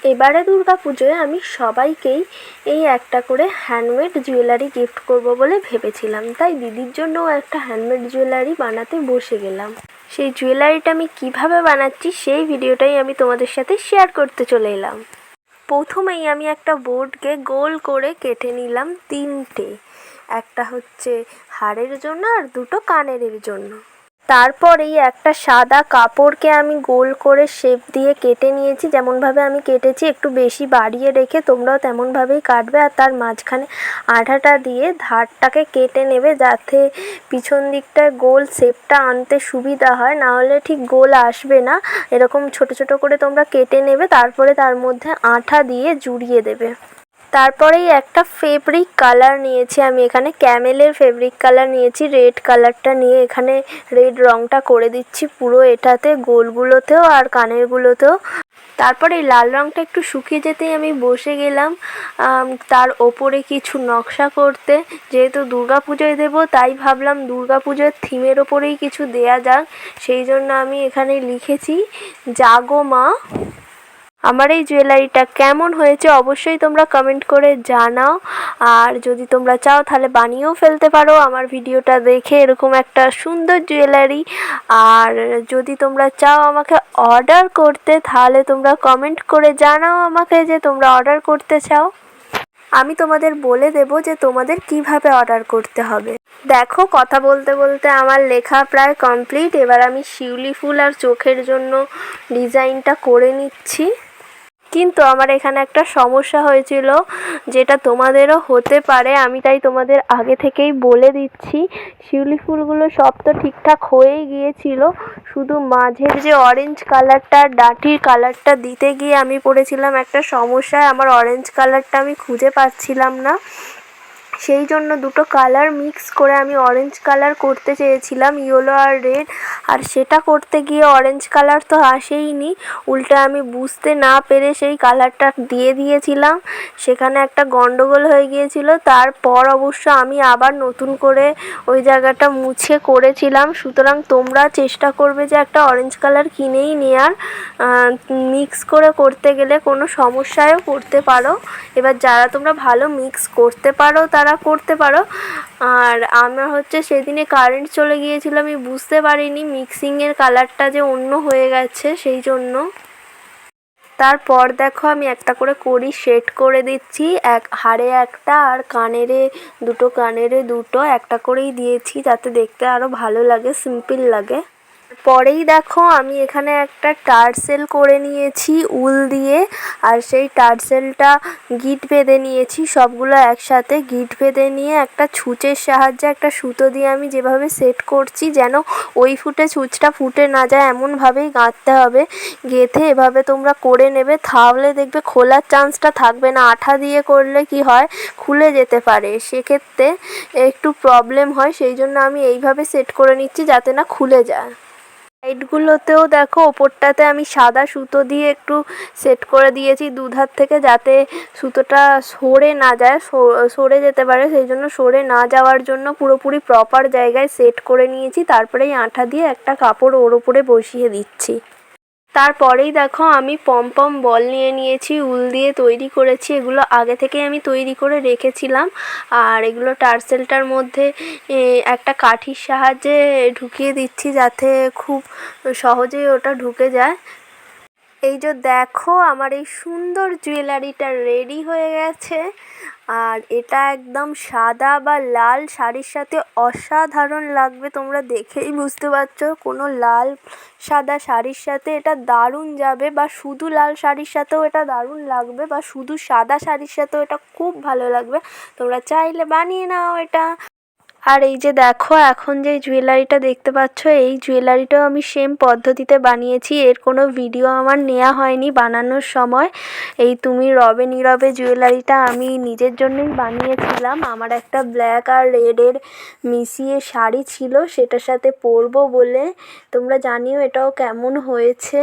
এবারে দুর্গাপুজোয় আমি সবাইকেই এই একটা করে হ্যান্ডমেড জুয়েলারি গিফট করব বলে ভেবেছিলাম, তাই দিদির জন্যও একটা হ্যান্ডমেড জুয়েলারি বানাতে বসে গেলাম। সেই জুয়েলারিটা আমি কিভাবে বানাচ্ছি সেই ভিডিওটাই আমি তোমাদের সাথে শেয়ার করতে চলে এলাম। প্রথমেই আমি একটা বোর্ডকে গোল করে কেটে নিলাম তিনটে, একটা হচ্ছে হাড়ের জন্য আর দুটো কানের জন্য। তারপরেই একটা সাদা কাপড়কে আমি গোল করে শেপ দিয়ে কেটে নিয়েছি। যেমনভাবে আমি কেটেছি একটু বেশি বাড়িয়ে রেখে তোমরাও তেমনভাবেই কাটবে, আর তার মাঝখানে আঠাটা দিয়ে ধারটাকে কেটে নেবে যাতে পিছন দিকটার গোল শেপটা আনতে সুবিধা হয়, নাহলে ঠিক গোল আসবে না। এরকম ছোট ছোট করে তোমরা কেটে নেবে, তারপরে তার মধ্যে আঠা দিয়ে জুড়িয়ে দেবে। তারপরেই একটা ফেব্রিক কালার নিয়েছি, আমি এখানে ক্যামেলের ফেব্রিক কালার নিয়েছি, রেড কালারটা নিয়ে এখানে রেড রঙটা করে দিচ্ছি পুরো এটাতে, গোলগুলোতেও আর কানেরগুলোতেও। তারপরে এই লাল রঙটা একটু শুকিয়ে যেতেই আমি বসে গেলাম তার ওপরে কিছু নকশা করতে। যেহেতু দুর্গাপুজোয় দেবো তাই ভাবলাম দুর্গাপুজোর থিমের ওপরেই কিছু দেয়া যাক, সেই জন্য আমি এখানে লিখেছি জাগো মা। আমার এই জুয়েলারিটা কেমন হয়েছে অবশ্যই তোমরা কমেন্ট করে জানাও, আর যদি তোমরা চাও তাহলে বানিয়েও ফেলতে পারো আমার ভিডিওটা দেখে এরকম একটা সুন্দর জুয়েলারি। আর যদি তোমরা চাও আমাকে অর্ডার করতে তাহলে তোমরা কমেন্ট করে জানাও আমাকে যে তোমরা অর্ডার করতে চাও, আমি তোমাদের বলে দেব যে তোমাদের কিভাবে অর্ডার করতে হবে। দেখো, কথা বলতে বলতে আমার লেখা প্রায় কমপ্লিট। এবার আমি শিউলি ফুল আর চোখের জন্য ডিজাইনটা করে নিচ্ছি। কিন্তু আমার এখানে একটা সমস্যা হয়েছিল, যেটা তোমাদেরও হতে পারে, আমি তাই তোমাদের আগে থেকেই বলে দিচ্ছি। শিউলি ফুলগুলো সব তো ঠিকঠাক হয়েই গিয়েছিল, শুধু মাঝের যে অরেঞ্জ কালারটা, ডাঁটির কালারটা দিতে গিয়ে আমি পড়েছিলাম একটা সমস্যায়। আমার অরেঞ্জ কালারটা আমি খুঁজে পাচ্ছিলাম না, সেই জন্য দুটো কালার মিক্স করে আমি অরেঞ্জ কালার করতে চেয়েছিলাম, ইয়েলো আর রেড। আর সেটা করতে গিয়ে অরেঞ্জ কালার তো আসেইনি, উল্টে আমি বুঝতে না পেরে সেই কালারটা দিয়ে দিয়েছিলাম, সেখানে একটা গন্ডগোল হয়ে গিয়েছিল। তারপর অবশ্য আমি আবার নতুন করে ওই জায়গাটা মুছে করেছিলাম। সুতরাং তোমরা চেষ্টা করবে যে একটা অরেঞ্জ কালার কিনেই নেওয়ার, মিক্স করে করতে গেলে কোনো সমস্যায়ও পড়তে পারো। এবার যারা তোমরা ভালো মিক্স করতে পারো তারা করতে পারো। আর আমার হচ্ছে সেদিনে কারেন্ট চলে গিয়েছিল, আমি বুঝতে পারিনি মিক্সিংয়ের কালারটা যে অন্য হয়ে গেছে, সেই জন্য। তারপর দেখো আমি একটা করে কড়ি সেট করে দিচ্ছি, এক হাড়ে একটা আর কানেরে দুটো, কানেরে দুটো একটা করেই দিয়েছি যাতে দেখতে আরও ভালো লাগে, সিম্পল লাগে। পরেই দেখো আমি এখানে একটা টার্সেল করে নিয়েছি উল দিয়ে, আর সেই টার্সেলটা গিট বেঁধে নিয়েছি, সবগুলো একসাথে গিট বেঁধে নিয়ে একটা ছুঁচের সাহায্যে একটা সুতো দিয়ে আমি যেভাবে সেট করছি যেন ওই ফুটে ছুঁচটা ফুটে না যায় এমনভাবেই গাঁথতে হবে। গেঁথে এভাবে তোমরা করে নেবে, তাহলে দেখবে খোলার চান্সটা থাকবে না। আঠা দিয়ে করলে কি হয়, খুলে যেতে পারে, সেক্ষেত্রে একটু প্রবলেম হয়, সেই জন্য আমি এইভাবে সেট করে নিচ্ছি যাতে না খুলে যায়। সাইডগুলোতেও দেখো ওপরটাতে আমি সাদা সুতো দিয়ে একটু সেট করে দিয়েছি দুধার থেকে, যাতে সুতোটা সরে না যায়, সরে যেতে পারে, সেই জন্য সরে না যাওয়ার জন্য পুরোপুরি প্রপার জায়গায় সেট করে নিয়েছি। তারপরেই আঠা দিয়ে একটা কাপড় ওর ওপরে বসিয়ে দিচ্ছি। তারপরেই দেখো আমি পমপম বল নিয়ে নিয়েছি, উল দিয়ে তৈরি করেছি, এগুলো আগে থেকেই আমি তৈরি করে রেখেছিলাম। আর এগুলো টার্সেলটার মধ্যে একটা কাঠির সাহায্যে ঢুকিয়ে দিচ্ছি যাতে খুব সহজেই ওটা ঢুকে যায়। এই যে দেখো আমার এই সুন্দর জুয়েলারিটা রেডি হয়ে গেছে, আর এটা একদম সাদা বা লাল শাড়ির সাথে অসাধারণ লাগবে, তোমরা দেখেই বুঝতে পারছো। কোনো লাল সাদা শাড়ির সাথে এটা দারুণ যাবে, বা শুধু লাল শাড়ির সাথেও এটা দারুণ লাগবে, বা শুধু সাদা শাড়ির সাথেও এটা খুব ভালো লাগবে। তোমরা চাইলে বানিয়ে নাও এটা। আর এই যে দেখো এখন যে জুয়েলারিটা দেখতে পাচ্ছ, এই জুয়েলারিটাও আমি সেম পদ্ধতিতে বানিয়েছি, এর কোনো ভিডিও আমার নেওয়া হয়নি বানানোর সময়। এই তুমি রবে নীরবে জুয়েলারিটা আমি নিজের জন্যই বানিয়েছিলাম। আমার একটা ব্ল্যাক আর রেডের মিশিয়ে শাড়ি ছিল, সেটার সাথে পরবো বলে। তোমরা জানিও এটাও কেমন হয়েছে।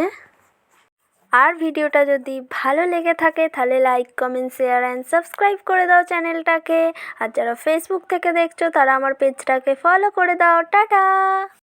আর ভিডিওটা যদি ভালো লেগে থাকে তাহলে like, comment, share and subscribe করে দাও চ্যানেলটাকে। আর যারা ফেসবুক থেকে দেখছো তারা আমার পেজটাকে ফলো করে দাও। টাটা।